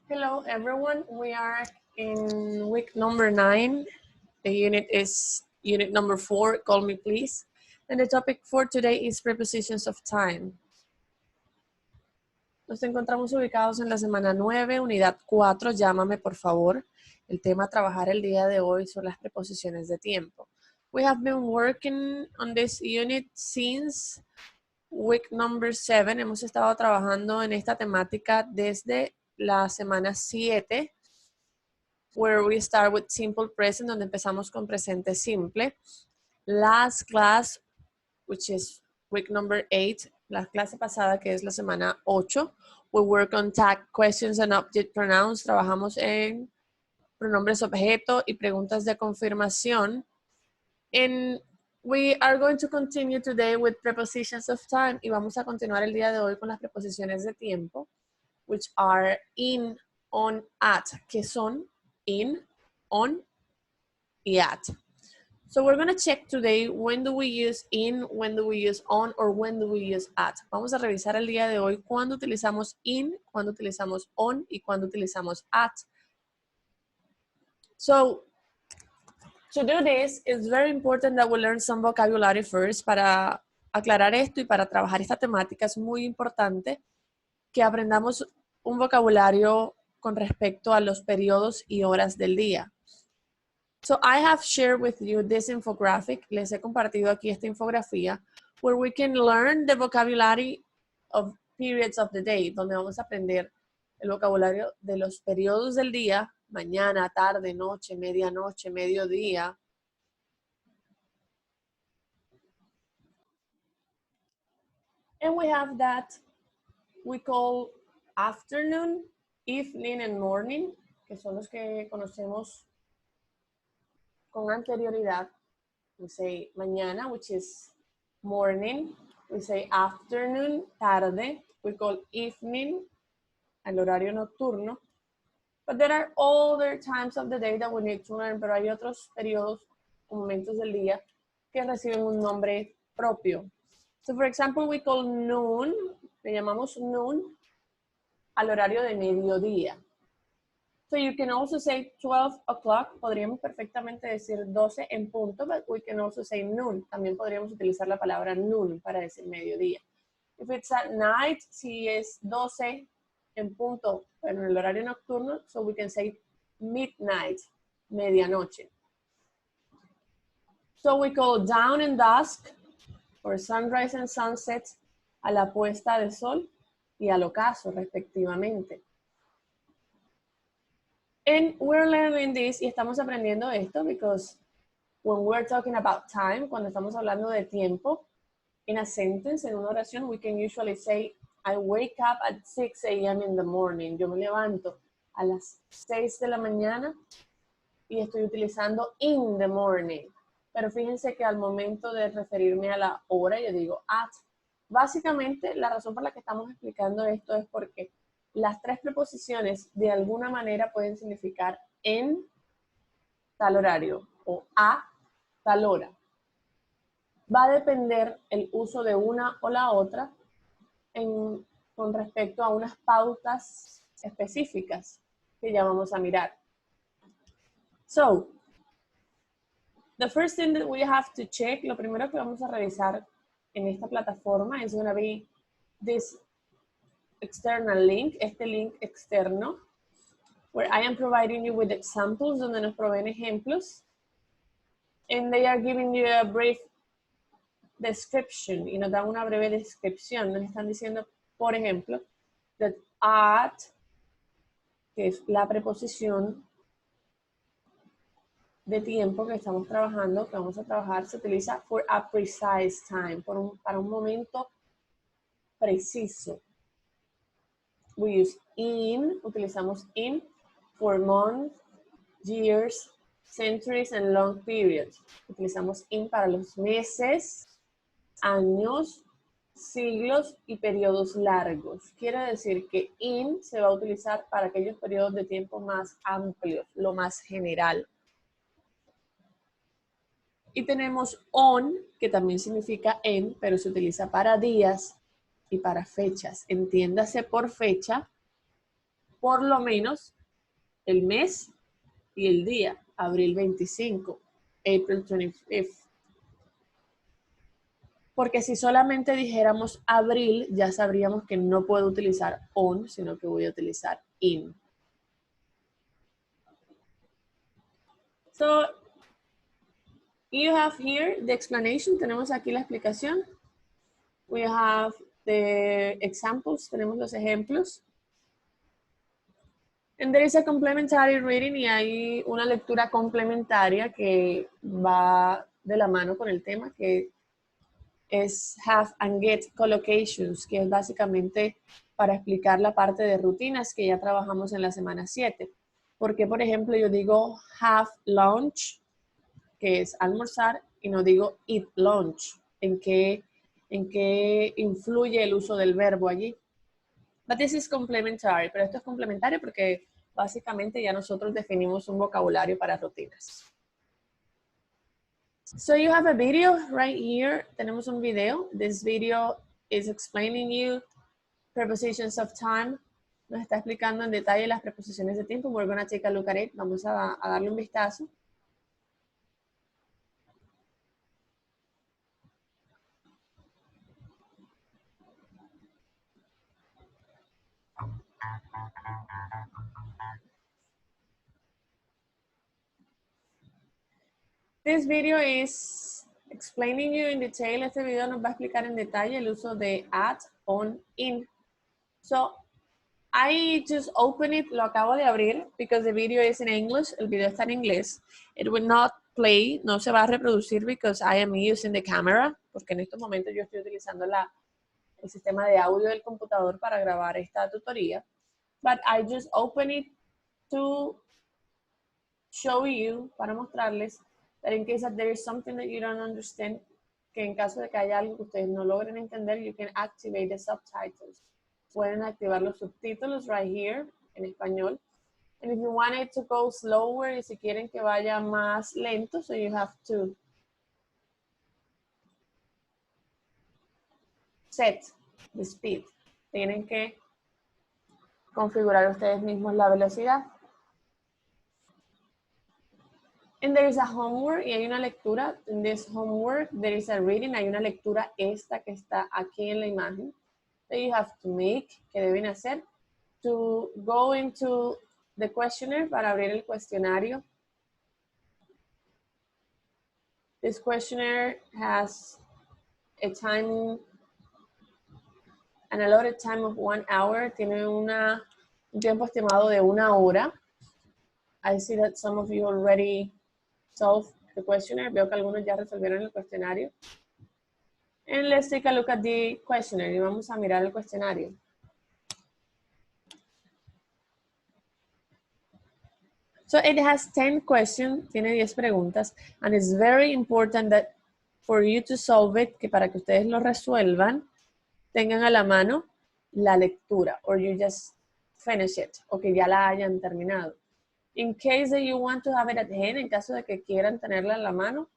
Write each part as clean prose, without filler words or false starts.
Hello, everyone. We are in week number 9. The unit is unit number 4, Call Me Please. And the topic for today is prepositions of time. Nos encontramos ubicados en la semana 9, unidad 4, Llámame por favor. El tema a trabajar el día de hoy son las preposiciones de tiempo. We have been working on this unit since week number 7. Hemos estado trabajando en esta temática desde la semana 7, where we start with simple present, donde empezamos con presente simple. Last class, which is week number 8, la clase pasada que es la semana 8, we work on tag questions and object pronouns. Trabajamos en pronombres objeto y preguntas de confirmación. And we are going to continue today with prepositions of time, y vamos a continuar el día de hoy con las preposiciones de tiempo, which are in, on, at, que son in, on, y at. So we're going to check today when do we use in, when do we use on, or when do we use at. Vamos a revisar el día de hoy cuándo utilizamos in, cuándo utilizamos on y cuándo utilizamos at. So to do this, it's very important that we learn some vocabulary first. Para aclarar esto y para trabajar esta temática es muy importante que aprendamos un vocabulario con respecto a los periodos y horas del día. So I have shared with you this infographic. Les he compartido aquí esta infografía where we can learn the vocabulary of periods of the day, donde vamos a aprender el vocabulario de los periodos del día, mañana, tarde, noche, medianoche, mediodía. And we have that we call afternoon, evening, and morning, que son los que conocemos con anterioridad. We say mañana, which is morning. We say afternoon, tarde. We call evening, el horario nocturno. But there are other times of the day that we need to learn, pero hay otros periodos o momentos del día que reciben un nombre propio. So for example, we call noon, le llamamos noon al horario de mediodía. So you can also say 12 o'clock, podríamos perfectamente decir 12 en punto, but we can also say noon. También podríamos utilizar la palabra noon para decir mediodía. If it's at night, si es 12 en punto, pero en el horario nocturno, so we can say midnight, medianoche. So we call dawn and dusk, or sunrise and sunset, a la puesta de sol y al ocaso, respectivamente. And we're learning this, y estamos aprendiendo esto, because when we're talking about time, cuando estamos hablando de tiempo, in a sentence, en una oración, we can usually say, I wake up at 6 a.m. in the morning. Yo me levanto a las 6 de la mañana y estoy utilizando in the morning. Pero fíjense que al momento de referirme a la hora, yo digo at. Básicamente, la razón por la que estamos explicando esto es porque las tres preposiciones de alguna manera pueden significar en tal horario o a tal hora. Va a depender el uso de una o la otra con respecto a unas pautas específicas que ya vamos a mirar. So, the first thing that we have to check, lo primero que vamos a revisar en esta plataforma is going to be this external link, este link externo, where I am providing you with examples, donde nos proveen ejemplos, and they are giving you a brief description, y nos dan una breve descripción. Nos están diciendo, por ejemplo, that at, que es la preposición de tiempo que estamos trabajando, que vamos a trabajar, se utiliza for a precise time, para un momento preciso. We use in, utilizamos in for months, years, centuries, and long periods. Utilizamos in para los meses, años, siglos y periodos largos. Quiere decir que in se va a utilizar para aquellos periodos de tiempo más amplios, lo más general. Y tenemos on, que también significa en, pero se utiliza para días y para fechas. Entiéndase por fecha por lo menos el mes y el día, abril 25, April 25. Porque si solamente dijéramos abril, ya sabríamos que no puedo utilizar on, sino que voy a utilizar in. So, you have here the explanation. Tenemos aquí la explicación. We have the examples. Tenemos los ejemplos. And there is a complementary reading, y hay una lectura complementaria que va de la mano con el tema, que es have and get collocations, que es básicamente para explicar la parte de rutinas que ya trabajamos en la semana 7. Porque, por ejemplo, yo digo have lunch, que es almorzar, y no digo eat lunch. ¿En qué influye el uso del verbo allí? But this is complementary, pero esto es complementario porque básicamente ya nosotros definimos un vocabulario para rutinas. So you have a video right here. Tenemos un video. This video is explaining you prepositions of time. Nos está explicando en detalle las preposiciones de tiempo. We're going to take a look at it. Vamos a darle un vistazo. This video is explaining you in detail. Este video nos va a explicar en detalle el uso de at, on, in. So, I just opened it, lo acabo de abrir, because the video is in English. El video está en inglés. It will not play, no se va a reproducir because I am using the camera, porque en estos momentos yo estoy utilizando el sistema de audio del computador para grabar esta tutoría. But I just opened it to show you, para mostrarles, that in case that there is something that you don't understand, que en caso de que haya algo que ustedes no logren entender, you can activate the subtitles. Pueden activar los subtítulos right here, en español. And if you want it to go slower, y si quieren que vaya más lento, so you have to set the speed. Tienen que configurar ustedes mismos la velocidad. And there is a homework, y hay una lectura. In this homework, there is a reading. Hay una lectura esta que está aquí en la imagen. That you have to make, que deben hacer, to go into the questionnaire, para abrir el cuestionario. This questionnaire has a time, an allotted time of 1 hour. Tiene un tiempo estimado de 1 hora. I see that some of you already solved the questionnaire. Veo que algunos ya resolvieron el cuestionario. And let's take a look at the questionnaire. Y vamos a mirar el cuestionario. So it has 10 questions, tiene 10 preguntas, and it's very important that for you to solve it, que para que ustedes lo resuelvan, tengan a la mano la lectura, or you just finish it, o que ya la hayan terminado. In case that you want to have it at hand, en caso de que quieran tenerla en la mano,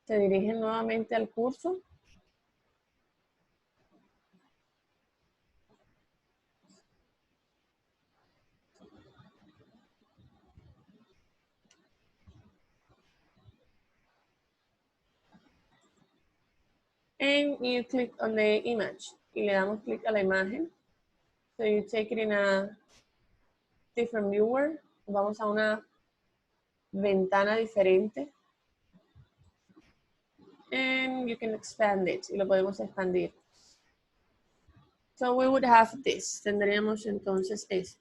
se dirigen nuevamente al curso. And you click on the image. Y le damos clic a la imagen. So you take it in a different viewer. Vamos a una ventana diferente. And you can expand it. Y lo podemos expandir. So we would have this. Tendríamos entonces esto.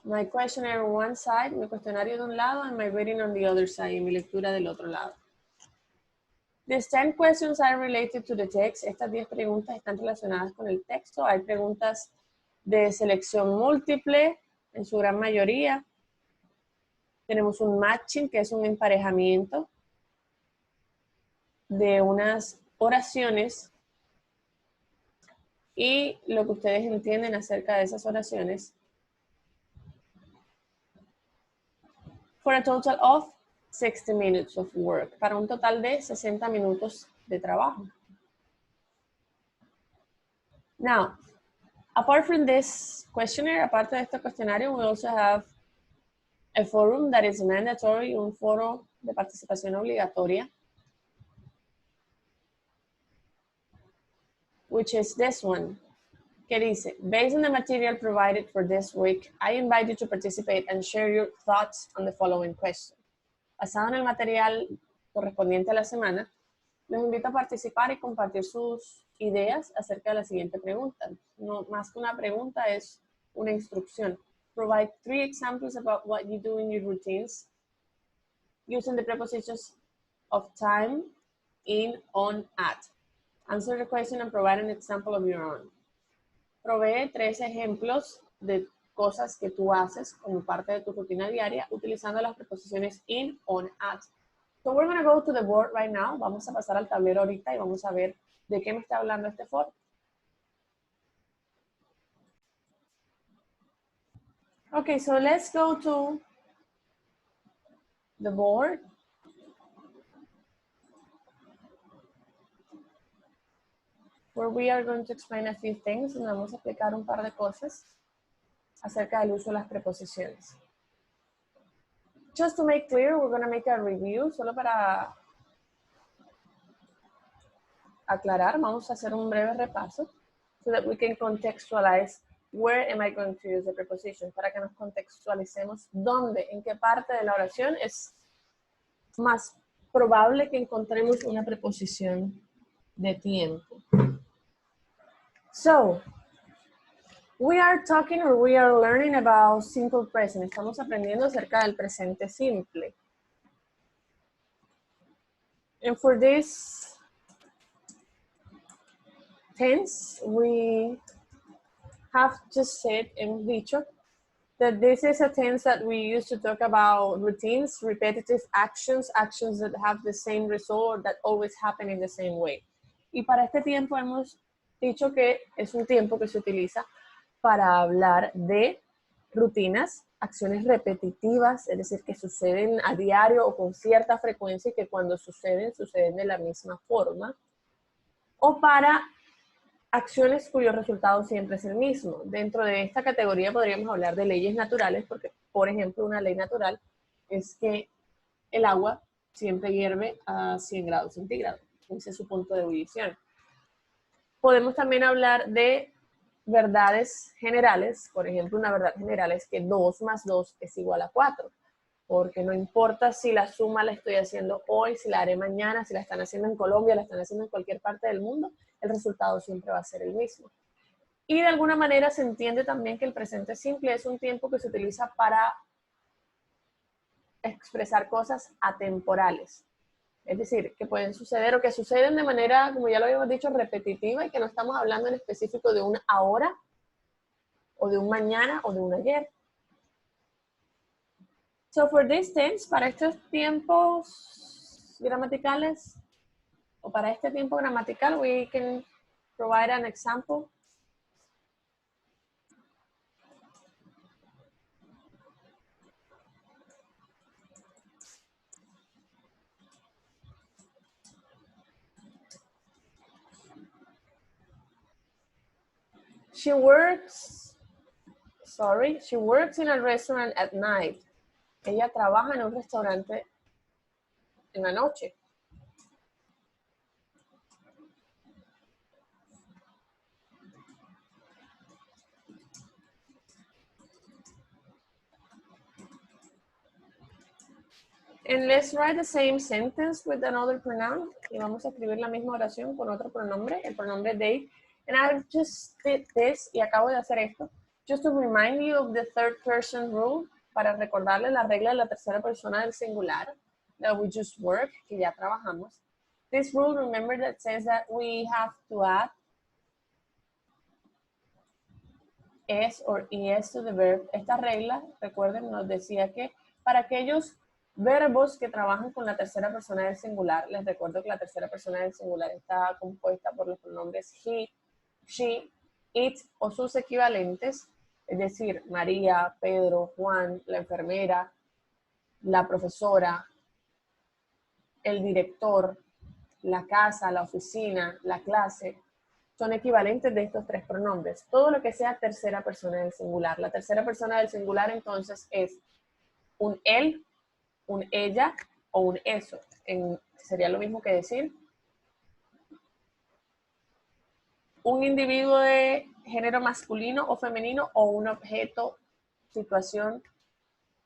My questionnaire on one side, mi cuestionario de un lado, and my reading on the other side, y mi lectura del otro lado. These 10 questions are related to the text. Estas 10 preguntas están relacionadas con el texto. Hay preguntas de selección múltiple, en su gran mayoría. Tenemos un matching, que es un emparejamiento de unas oraciones, y lo que ustedes entienden acerca de esas oraciones. For a total of 60 minutes of work, para un total de 60 minutos de trabajo. Now, Apart from this questionnaire, aparte de este cuestionario, we also have a forum that is mandatory, un foro de participación obligatoria, which is this one, que dice, based on the material provided for this week, I invite you to participate and share your thoughts on the following question. Basado en el material correspondiente a la semana, los invito a participar y compartir sus ideas acerca de la siguiente pregunta. No más que una pregunta, es una instrucción. Provide 3 examples about what you do in your routines using the prepositions of time, in, on, at. Answer the question and provide an example of your own. Provee 3 ejemplos de cosas que tú haces como parte de tu rutina diaria utilizando las preposiciones in, on, at. So we're going to go to the board right now. Vamos a pasar al tablero ahorita y vamos a ver de qué me está hablando este foro. Okay, so let's go to the board. Where we are going to explain a few things. Y vamos a explicar un par de cosas acerca del uso de las preposiciones. Just to make clear, we're going to make a review. Solo para aclarar, vamos a hacer un breve repaso so that we can contextualize where am I going to use the preposition, para que nos contextualicemos dónde, en qué parte de la oración es más probable que encontremos una preposición de tiempo. So, we are talking or we are learning about simple present. Estamos aprendiendo acerca del presente simple. And for this tense, we have just said, hemos dicho, that this is a tense that we use to talk about routines, repetitive actions, actions that have the same result, that always happen in the same way. Y para este tiempo hemos dicho que es un tiempo que se utiliza para hablar de rutinas, acciones repetitivas, es decir, que suceden a diario o con cierta frecuencia y que cuando suceden, suceden de la misma forma. O para acciones cuyo resultado siempre es el mismo. Dentro de esta categoría podríamos hablar de leyes naturales, porque, por ejemplo, una ley natural es que el agua siempre hierve a 100 grados centígrados. Ese es su punto de ebullición. Podemos también hablar de verdades generales. Por ejemplo, una verdad general es que 2 más 2 es igual a 4. Porque no importa si la suma la estoy haciendo hoy, si la haré mañana, si la están haciendo en Colombia, la están haciendo en cualquier parte del mundo, el resultado siempre va a ser el mismo. Y de alguna manera se entiende también que el presente simple es un tiempo que se utiliza para expresar cosas atemporales. Es decir, que pueden suceder o que suceden de manera, como ya lo habíamos dicho, repetitiva y que no estamos hablando en específico de un ahora o de un mañana o de un ayer. So for this tense, para estos tiempos gramaticales, o para este tiempo gramatical, we can provide an example. She works in a restaurant at night. Ella trabaja en un restaurante en la noche. And let's write the same sentence with another pronoun. Y vamos a escribir la misma oración con otro pronombre, el pronombre they. And I just did this, y acabo de hacer esto, just to remind you of the third person rule, para recordarle la regla de la tercera persona del singular, that we just work, que ya trabajamos. This rule, remember, that says that we have to add es or es to the verb. Esta regla, recuerden, nos decía que para aquellos verbos que trabajan con la tercera persona del singular, les recuerdo que la tercera persona del singular está compuesta por los pronombres he, she, it o sus equivalentes, es decir, María, Pedro, Juan, la enfermera, la profesora, el director, la casa, la oficina, la clase. son equivalentes de estos tres pronombres. Todo lo que sea tercera persona del singular. La tercera persona del singular entonces es un él, un ella o un eso. Sería lo mismo que decir un individuo de género masculino o femenino o un objeto, situación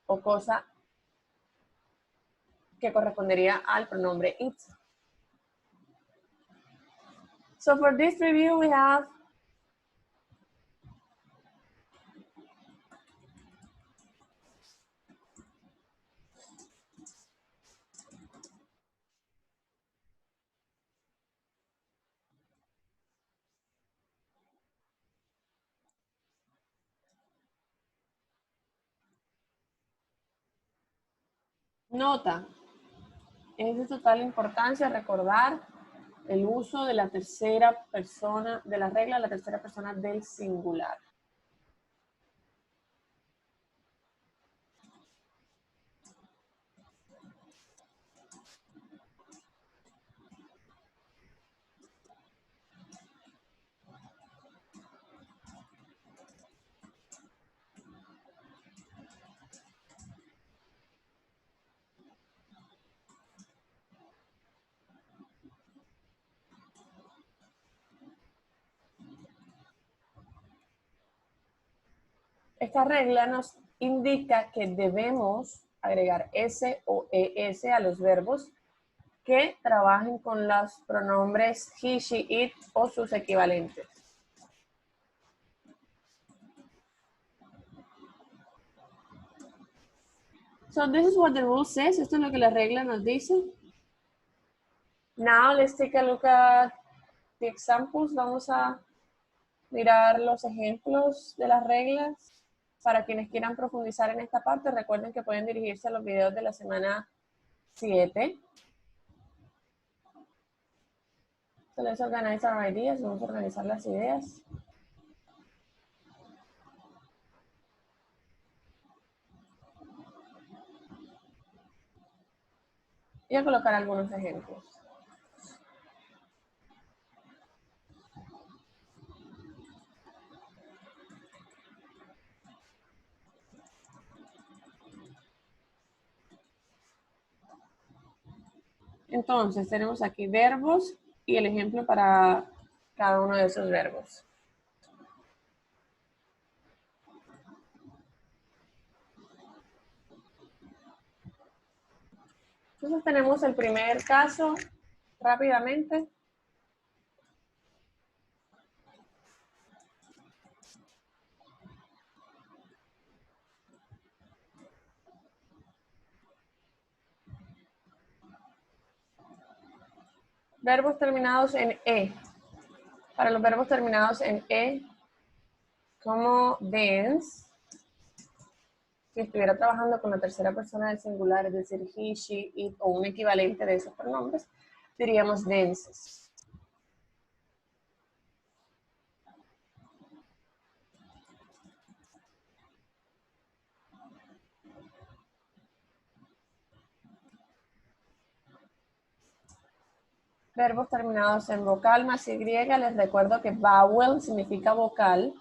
o cosa que correspondería al pronombre it. So for this review we have nota. Es de total importancia recordar el uso de la tercera persona, de la regla de la tercera persona del singular. Esta regla nos indica que debemos agregar S o ES a los verbos que trabajen con los pronombres he, she, it o sus equivalentes. So this is what the rule says. Esto es lo que la regla nos dice. Now let's take a look at the examples. Vamos a mirar los ejemplos de las reglas. Para quienes quieran profundizar en esta parte, recuerden que pueden dirigirse a los videos de la semana 7. So let's organize our ideas. Vamos a organizar las ideas. Y a colocar algunos ejemplos. Entonces, tenemos aquí verbos y el ejemplo para cada uno de esos verbos. Entonces, tenemos el primer caso rápidamente. Verbos terminados en E. Para los verbos terminados en E, como dance, si estuviera trabajando con la tercera persona del singular, es decir, he, she, it o un equivalente de esos pronombres, diríamos dances. Verbos terminados en vocal más Y, les recuerdo que vowel significa vocal.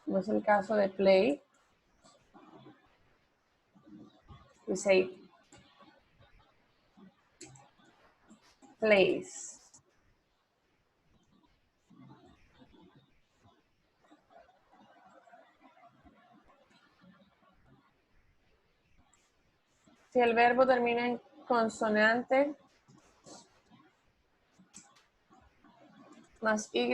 No es el caso de play. We say plays. Si el verbo termina en consonante más Y,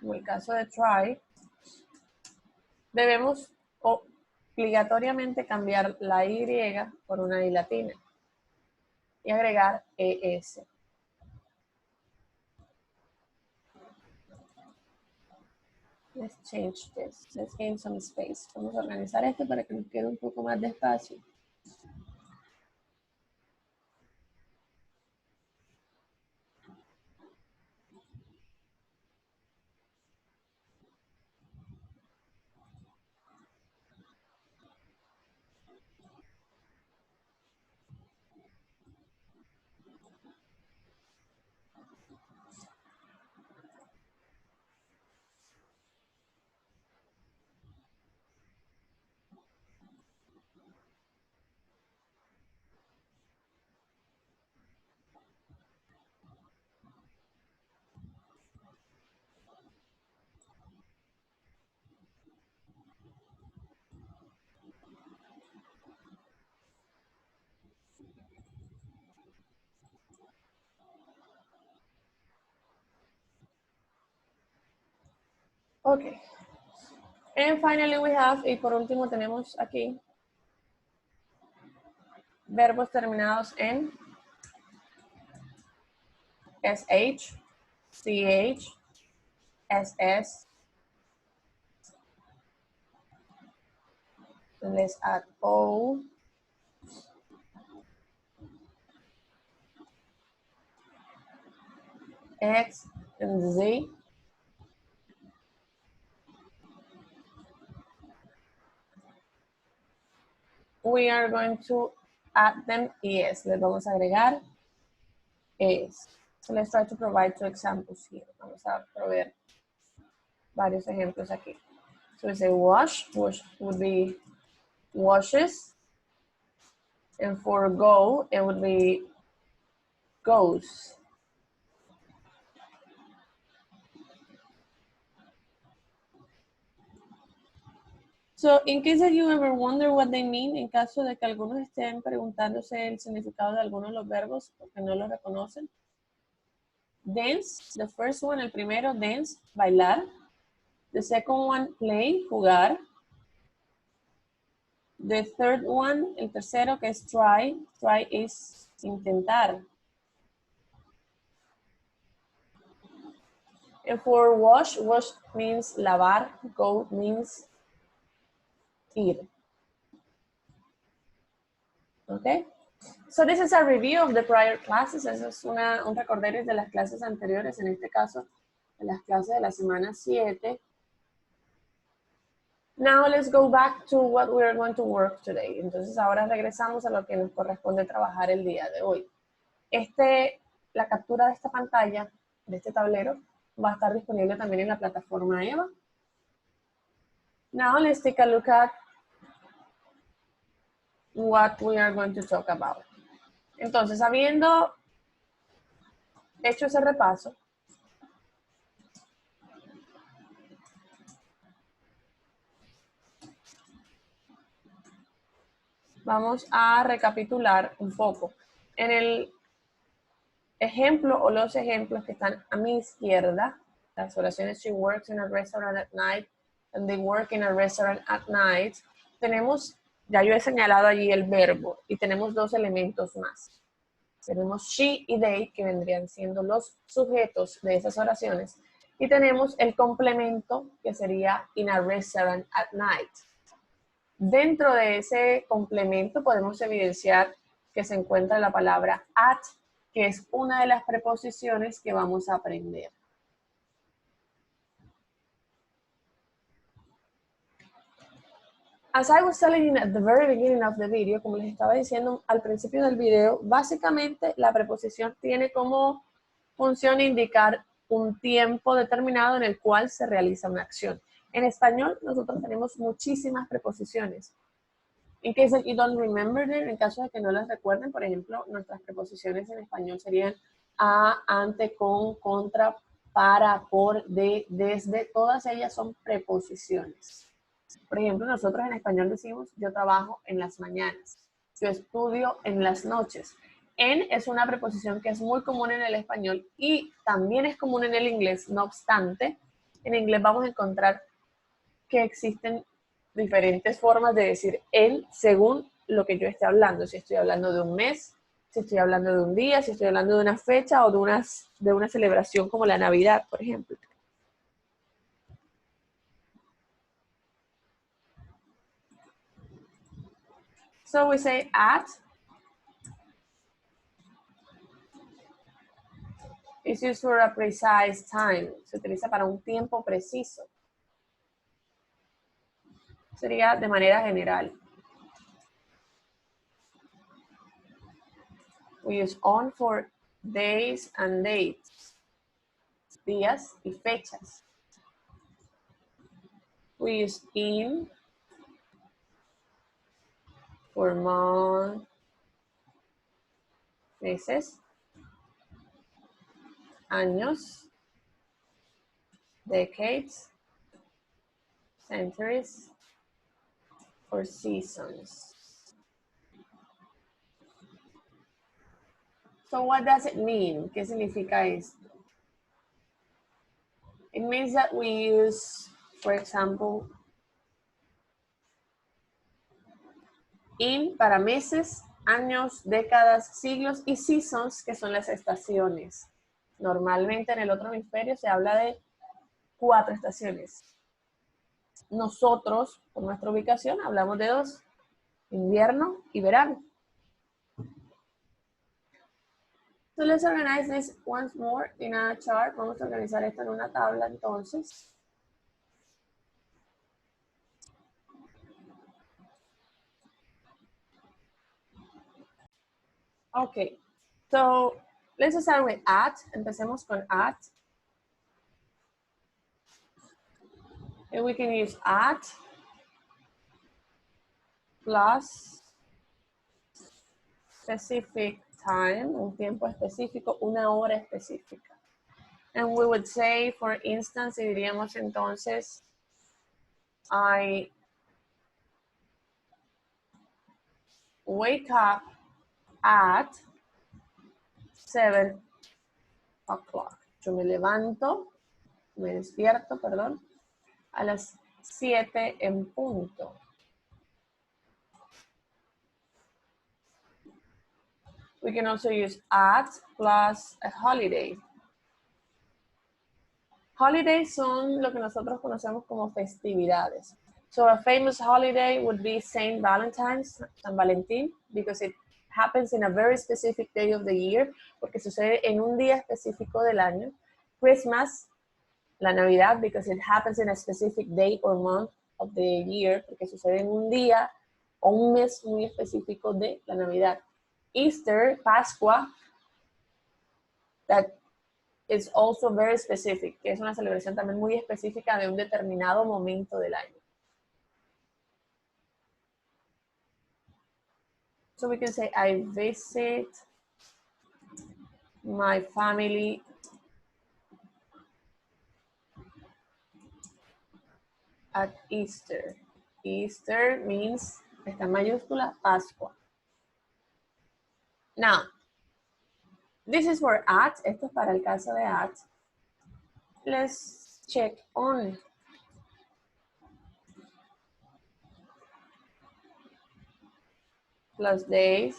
como el caso de try, debemos obligatoriamente cambiar la Y por una I latina y agregar ES. Let's change this. Let's gain some space. Vamos a organizar esto para que nos quede un poco más de espacio. Okay. And finally we have, y por último tenemos aquí, verbos terminados en SH, CH, SS. And let's add O. X and Z. We are going to add them es. Les vamos a agregar es. So let's try to provide two examples here. Vamos a proveer varios ejemplos aquí. So we say wash, wash would be washes. And for go, it would be goes. So, in case that you ever wonder what they mean, en caso de que algunos estén preguntándose el significado de algunos de los verbos porque no los reconocen. Dance, the first one, el primero, dance, bailar. The second one, play, jugar. The third one, el tercero, que es try. Try is intentar. And for wash, wash means lavar. Go means ir. Okay? So this is a review of the prior classes. Eso es un recordatorio de las clases anteriores, en este caso, de las clases de la semana 7. Now let's go back to what we are going to work today. Entonces ahora regresamos a lo que nos corresponde trabajar el día de hoy. La captura de esta pantalla, de este tablero, va a estar disponible también en la plataforma EVA. Now let's take a look at what we are going to talk about. Entonces, habiendo hecho ese repaso, vamos a recapitular un poco. En el ejemplo o los ejemplos que están a mi izquierda, las oraciones she works in a restaurant at night and they work in a restaurant at night, tenemos, ya yo he señalado allí el verbo y tenemos dos elementos más. Tenemos she y they, que vendrían siendo los sujetos de esas oraciones, y tenemos el complemento, que sería in a restaurant at night. Dentro de ese complemento podemos evidenciar que se encuentra la palabra at, que es una de las preposiciones que vamos a aprender. As I was telling you at the very beginning of the video, como les estaba diciendo al principio del video, básicamente la preposición tiene como función indicar un tiempo determinado en el cual se realiza una acción. En español nosotros tenemos muchísimas preposiciones. In case that you don't remember them, en caso de que no las recuerden, por ejemplo, nuestras preposiciones en español serían a, ante, con, contra, para, por, de, desde. Todas ellas son preposiciones. Por ejemplo, nosotros en español decimos, yo trabajo en las mañanas, yo estudio en las noches. En es una preposición que es muy común en el español y también es común en el inglés. No obstante, en inglés vamos a encontrar que existen diferentes formas de decir en según lo que yo esté hablando. Si estoy hablando de un mes, si estoy hablando de un día, si estoy hablando de una fecha o de una celebración como la Navidad, por ejemplo. So we say at is used for a precise time. Se utiliza para un tiempo preciso. Sería de manera general. We use on for days and dates. Días y fechas. We use in for month, meses, años, decades, centuries, or seasons. So what does it mean? ¿Qué significa esto? It means that we use For example, in para meses, años, décadas, siglos y seasons, que son las estaciones. Normalmente en el otro hemisferio se habla de 4 estaciones. Nosotros, por nuestra ubicación, hablamos de 2, invierno y verano. So let's organize this once more in a chart. Vamos a organizar esto en una tabla entonces. Okay, so let's start with at. Empecemos con at. And we can use at plus specific time, un tiempo específico, una hora específica. And we would say, for instance, y diríamos entonces, I wake up at 7 o'clock. Yo me despierto, perdón, a las 7 en punto. We can also use at plus a holiday. Holidays son lo que nosotros conocemos como festividades. So a famous holiday would be Saint Valentine's, San Valentín, because it happens in a very specific day of the year, porque sucede en un día específico del año. Christmas, la Navidad, because it happens in a specific day or month of the year, porque sucede en un día o un mes muy específico de la Navidad. Easter, Pascua, that is also very specific, que es una celebración también muy específica de un determinado momento del año. So we can say, I visit my family at Easter. Easter means, está en mayúscula, Pascua. Now, this is for at, esto es para el caso de at. Let's check on. Plus days.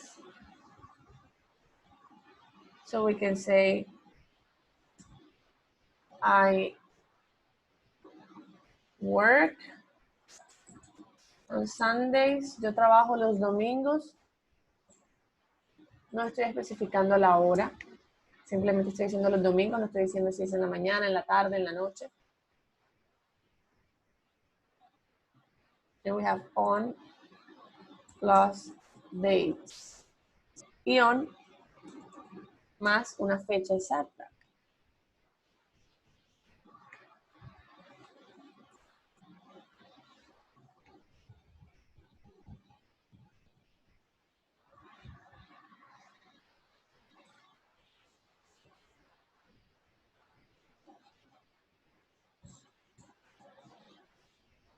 So we can say, I work on Sundays. Yo trabajo los domingos. No estoy especificando la hora. Simplemente estoy diciendo los domingos. No estoy diciendo si es en la mañana, en la tarde, en la noche. Then we have on plus dates. Y on más una fecha exacta.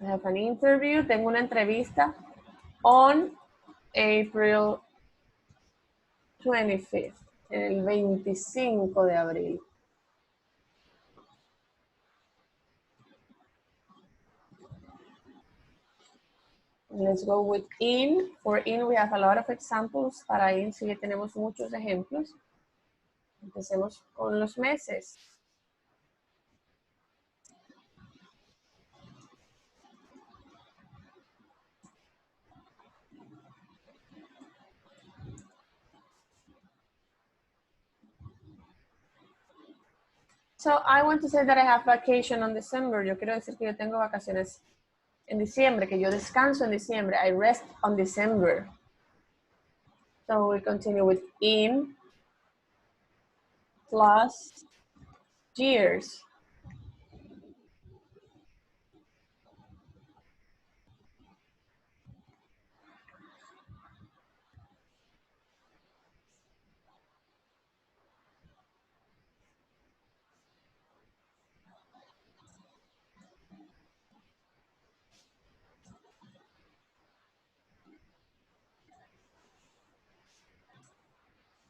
I have an interview. Tengo una entrevista on April 25th, el 25 de abril. Let's go with in. For in we have a lot of examples. Para in sí tenemos muchos ejemplos. Empecemos con los meses. So I want to say that I have vacation on December. Yo quiero decir que yo tengo vacaciones en diciembre, que yo descanso en diciembre. I rest on December. So we continue with in plus years.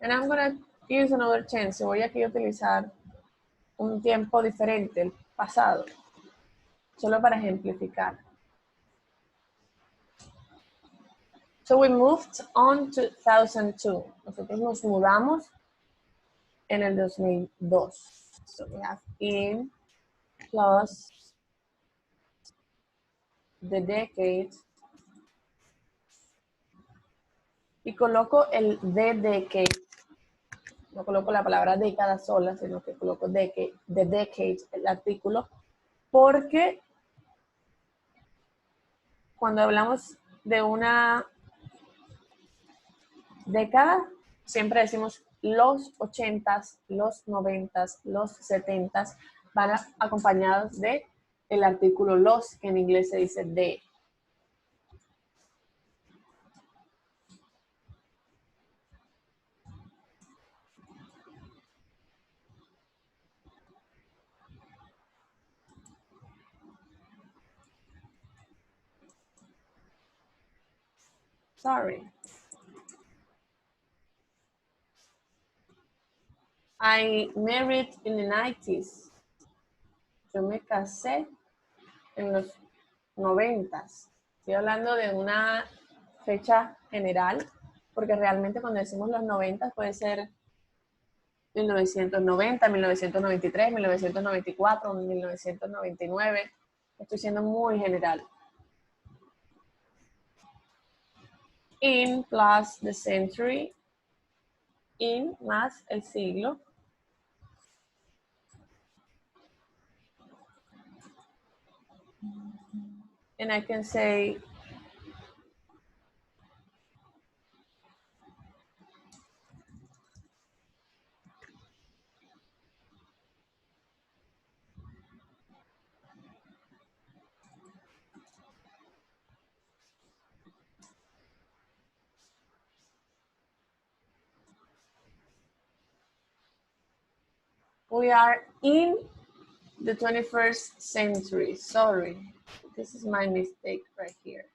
And I'm going to use another tense. Voy aquí a utilizar un tiempo diferente, el pasado. Solo para ejemplificar. So we moved on to 2002. Nosotros nos mudamos en el 2002. So we have in plus the decade. Y coloco el the decade. No coloco la palabra década sola, sino que coloco decade, the decade, el artículo, porque cuando hablamos de una década, siempre decimos los 80s, los 90s, los 70s, van acompañados de el artículo los, que en inglés se dice de. Sorry. I married in the 90s. Yo me casé en los 90s. Estoy hablando de una fecha general, porque realmente cuando decimos los 90 puede ser 1990, 1993, 1994, 1999. Estoy siendo muy general. In plus the century. In más el siglo. And I can say we are in the 21st century. Sorry, this is my mistake right here.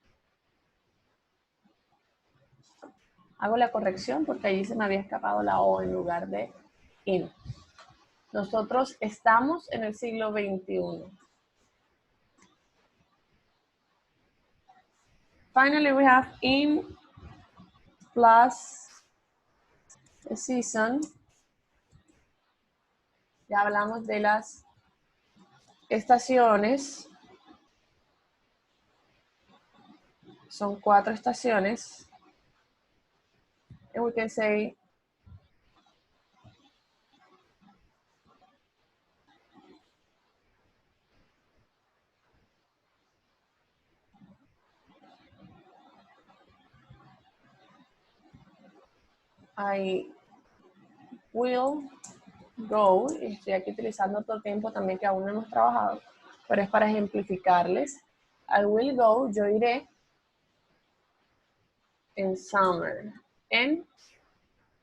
Hago la corrección porque allí se me había escapado la O en lugar de in. Nosotros estamos en el siglo XXI. Finally, we have in plus the season. Ya hablamos de las estaciones. Son 4 estaciones. And we can say I will go. Estoy aquí utilizando todo el tiempo también que aún no hemos trabajado, pero es para ejemplificarles. I will go, yo iré en summer, en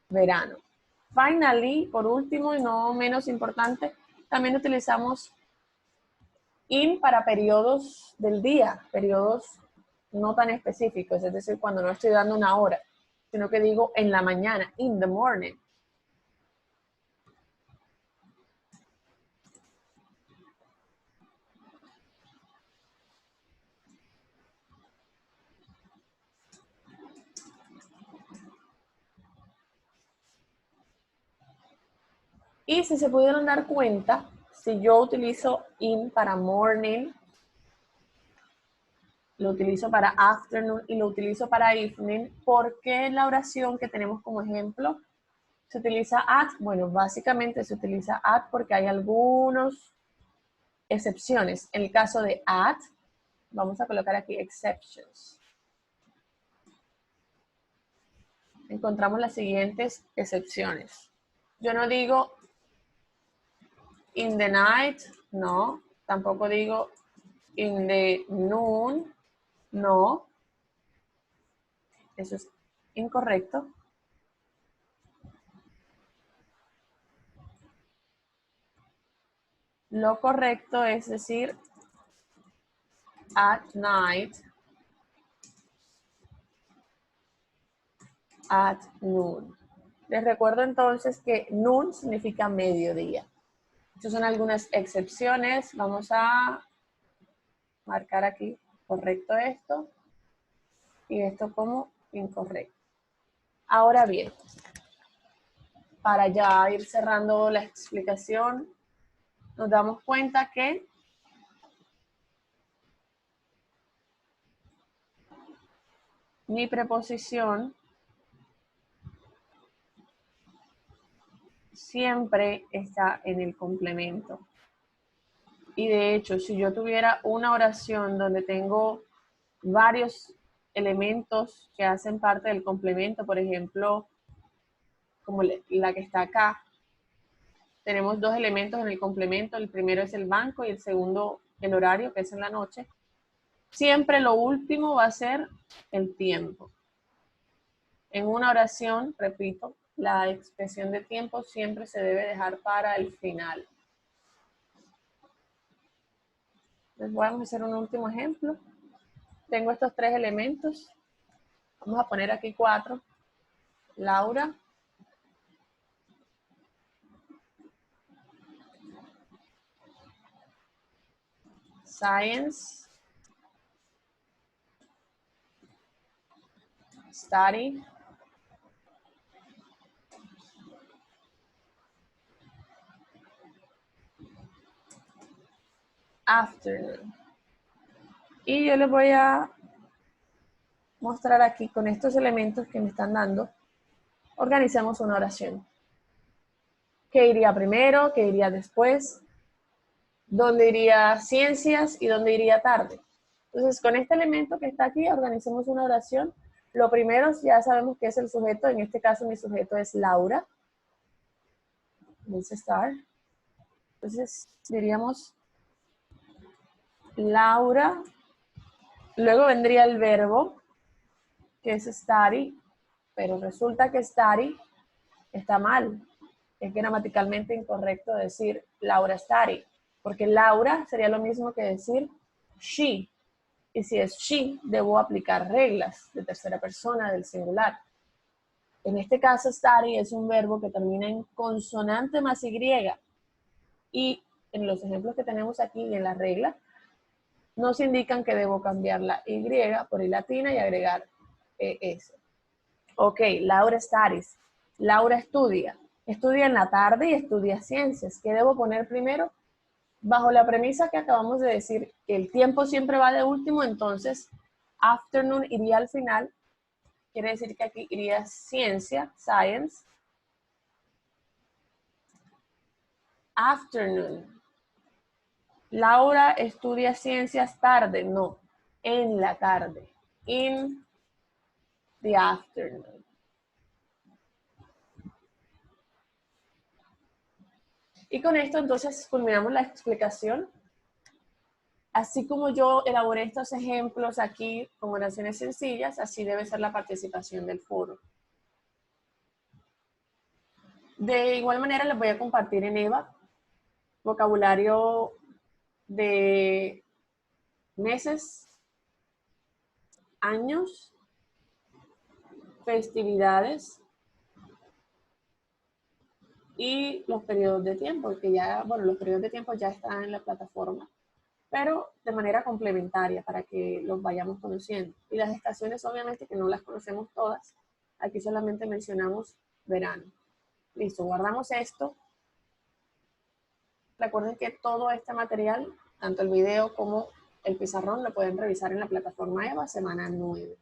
verano. Finally, por último y no menos importante, también utilizamos in para periodos del día, periodos no tan específicos, es decir, cuando no estoy dando una hora, sino que digo en la mañana, in the morning. Y si se pudieron dar cuenta, si yo utilizo in para morning, lo utilizo para afternoon y lo utilizo para evening, ¿por qué la oración que tenemos como ejemplo se utiliza at? Bueno, básicamente se utiliza at porque hay algunas excepciones. En el caso de at, vamos a colocar aquí exceptions. Encontramos las siguientes excepciones. Yo no digo in the night, no. Tampoco digo in the noon, no. Eso es incorrecto. Lo correcto es decir at night, at noon. Les recuerdo entonces que noon significa mediodía. Estas son algunas excepciones. Vamos a marcar aquí correcto esto y esto como incorrecto. Ahora bien, para ya ir cerrando la explicación, nos damos cuenta que mi preposición siempre está en el complemento. Y de hecho, si yo tuviera una oración donde tengo varios elementos que hacen parte del complemento, por ejemplo, como la que está acá, tenemos dos elementos en el complemento, el primero es el banco y el segundo el horario, que es en la noche. Siempre lo último va a ser el tiempo. En una oración, repito, la expresión de tiempo siempre se debe dejar para el final. Entonces vamos a hacer un último ejemplo. Tengo estos tres elementos. Vamos a poner aquí 4. Laura. Science. Study. Afternoon. Y yo les voy a mostrar aquí con estos elementos que me están dando, organizamos una oración. ¿Qué iría primero? ¿Qué iría después? ¿Dónde iría ciencias y dónde iría tarde? Entonces, con este elemento que está aquí, organicemos una oración. Lo primero, ya sabemos que es el sujeto. En este caso, mi sujeto es Laura. Let's start. Entonces, diríamos Laura. Luego vendría el verbo, que es study. Pero resulta que study está mal. Es gramaticalmente incorrecto decir Laura study. Porque Laura sería lo mismo que decir she. Y si es she, debo aplicar reglas de tercera persona del singular. En este caso, study es un verbo que termina en consonante más Y. Y en los ejemplos que tenemos aquí y en la regla, nos indican que debo cambiar la Y por I latina y agregar ES. Ok, Laura studies. Laura estudia. Estudia en la tarde y estudia ciencias. ¿Qué debo poner primero? Bajo la premisa que acabamos de decir, que el tiempo siempre va de último, entonces afternoon iría al final. Quiere decir que aquí iría ciencia, science. Afternoon. Laura estudia ciencias tarde. No, en la tarde. In the afternoon. Y con esto entonces culminamos la explicación. Así como yo elaboré estos ejemplos aquí con oraciones sencillas, así debe ser la participación del foro. De igual manera les voy a compartir en EVA vocabulario de meses, años, festividades y los periodos de tiempo, que ya, bueno, los periodos de tiempo ya están en la plataforma, pero de manera complementaria para que los vayamos conociendo. Y las estaciones obviamente que no las conocemos todas, aquí solamente mencionamos verano. Listo, guardamos esto. Recuerden que todo este material, tanto el video como el pizarrón, lo pueden revisar en la plataforma EVA semana 9.